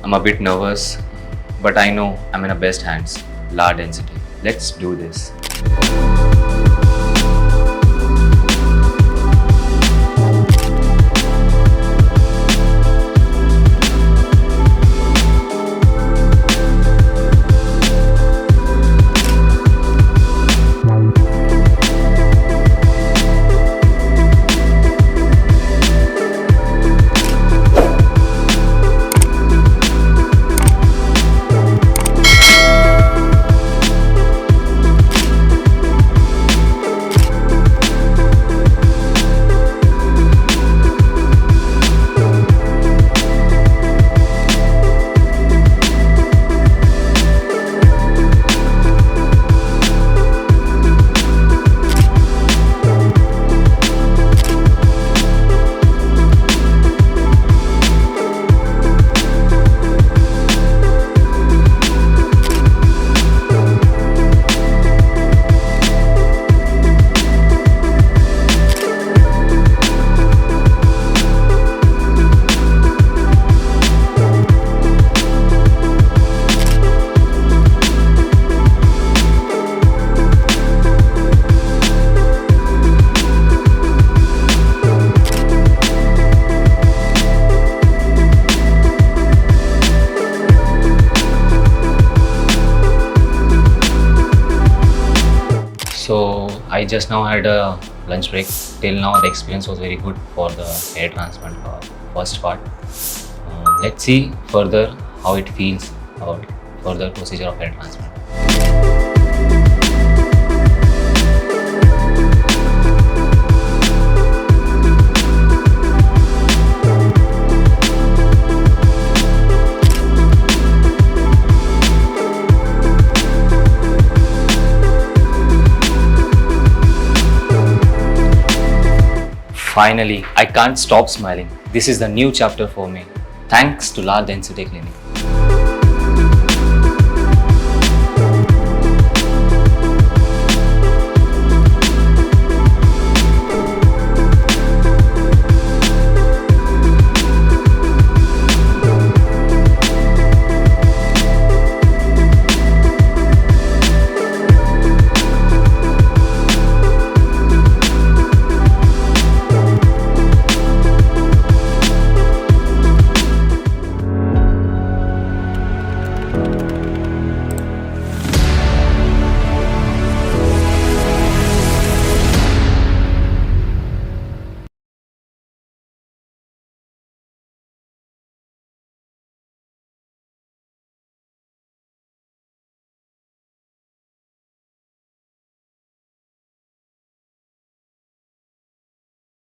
I'm a bit nervous, but I know I'm in the best hands. La Density. Let's do this. So I just now had a lunch break. Till now the experience was very good for the hair transplant first part. Let's see further how it feels about further procedure of hair transplant. Finally, I can't stop smiling. This is the new chapter for me. Thanks to La Densitae Clinic.